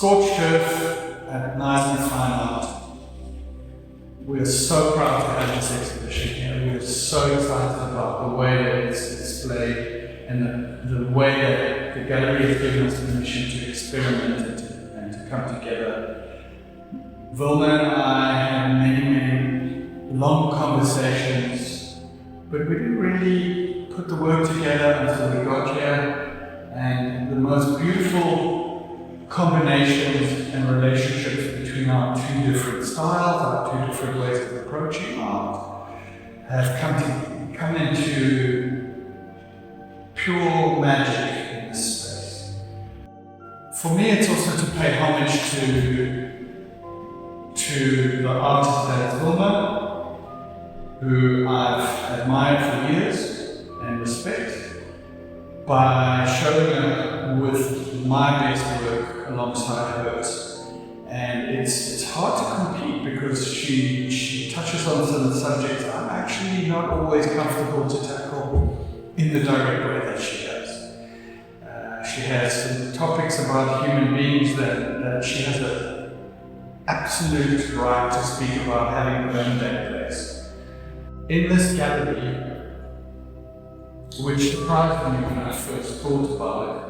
Scorched Earth at Knysna Fine Art. We're so proud to have this exhibition here. We're so excited about the way that it's displayed and the way that the gallery has given us permission to experiment and to come together. Wilma and I had many long conversations, but we didn't really put the work together until we got here, and the most beautiful combinations and relationships between our two different styles, our two different ways of approaching art, have come into pure magic in this space. For me, it's also to pay homage to the artist that is Wilma, who I've admired for years and respect, by showing up with my best work alongside hers. And it's hard to compete because she touches on some subjects I'm actually not always comfortable to tackle in the direct way that she does. She has some topics about human beings that she has an absolute right to speak about having earned that place. In this gallery, which surprised me when I first thought about it,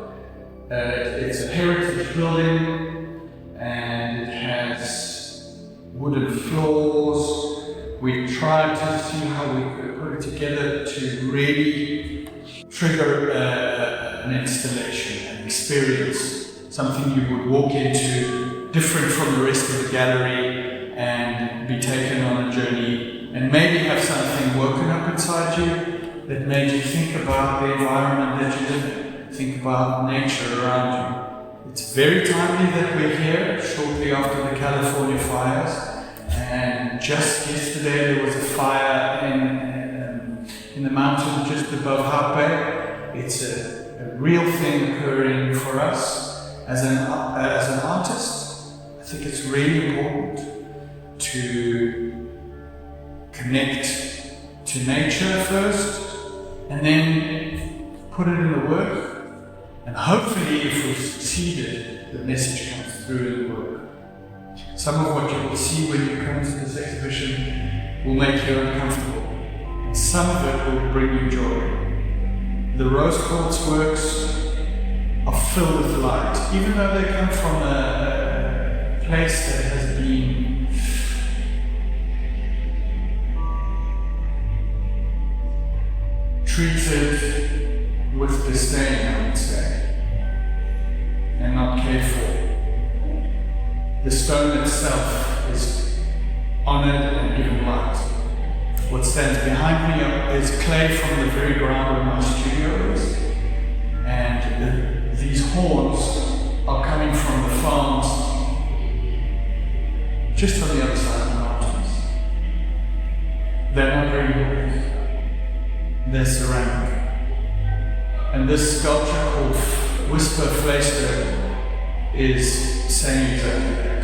it's a heritage building and it has wooden floors. We tried to see how we could put it together to really trigger an installation, an experience, something you would walk into different from the rest of the gallery and be taken on a journey and maybe have something woken up inside you that made you think about the environment that you live in, think about nature around you. It's very timely that we're here shortly after the California fires, and just yesterday there was a fire in the mountain just above Harpe. It's a real thing occurring for us as an artist. I think it's really important to connect to nature first, and then put it in the work, and hopefully if we've succeeded, the message comes through in the work. Some of what you will see when you come to this exhibition will make you uncomfortable, and some of it will bring you joy. The rose quartz works are filled with light, even though they come from a place that has been treated with disdain, I would say, and not cared for. The stone itself is honored and given light. What stands behind me is clay from the very ground where my studio is, and these horns are coming from the farms just on the other side of the mountains. They're not very big. They're ceramic. And this sculpture called Whisper Fleister is saying exactly that.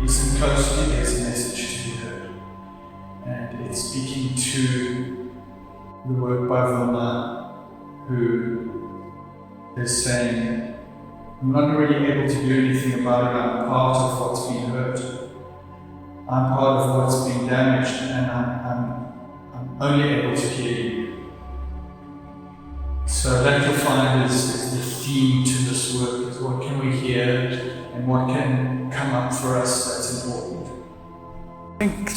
Listen closely, there's a message to be heard. And it's speaking to the work by Wilma, who is saying, I'm not really able to do anything about it, I'm part of what's been hurt. I'm part of what's been damaged, and I'm only able to hear you. So that you'll find is the theme to this work, is what can we hear and what can come up for us that's important. I think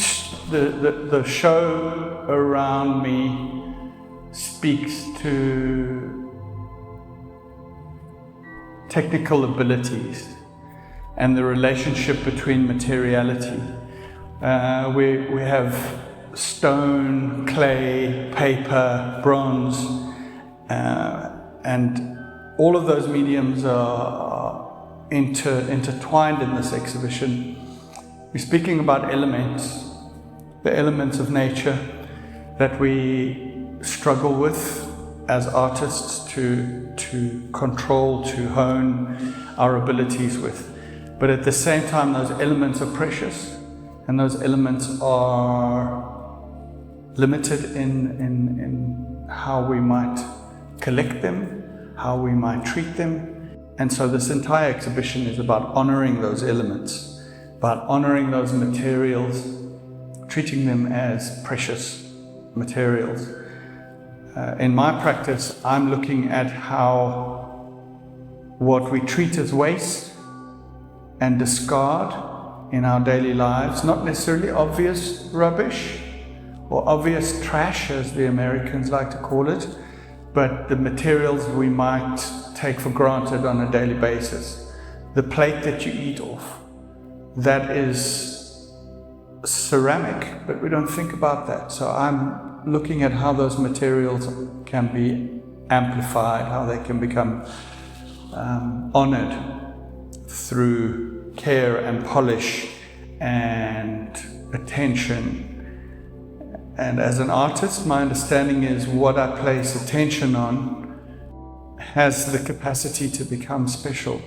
the show around me speaks to technical abilities and the relationship between materiality. We have stone, clay, paper, bronze, and all of those mediums are intertwined in this exhibition. We're speaking about elements, the elements of nature that we struggle with as artists to control, to hone our abilities with. But at the same time, those elements are precious, and those elements are limited in how we might collect them, how we might treat them, And so this entire exhibition is about honoring those elements, about honoring those materials, treating them as precious materials. In my practice, I'm looking at how what we treat as waste and discard in our daily lives, not necessarily obvious rubbish or obvious trash, as the Americans like to call it, but the materials we might take for granted on a daily basis. The plate that you eat off, that is ceramic, but we don't think about that. So I'm looking at how those materials can be amplified, how they can become honored through care and polish and attention. And as an artist, my understanding is what I place attention on has the capacity to become special,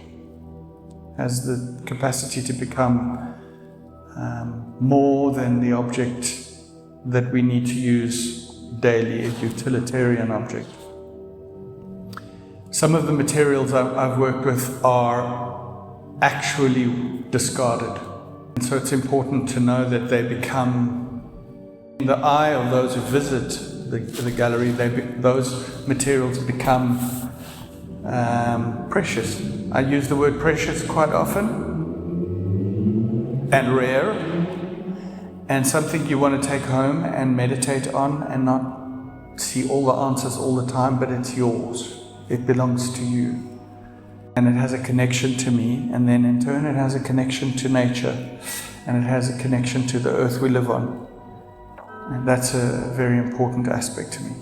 has the capacity to become more than the object that we need to use daily, a utilitarian object. Some of the materials I've worked with are actually discarded. And so it's important to know that they become, in the eye of those who visit the gallery, those materials become precious. I use the word precious quite often, and rare, and something you want to take home and meditate on and not see all the answers all the time, but it's yours. It belongs to you. And it has a connection to me, and then in turn it has a connection to nature, and it has a connection to the earth we live on. And that's a very important aspect to me.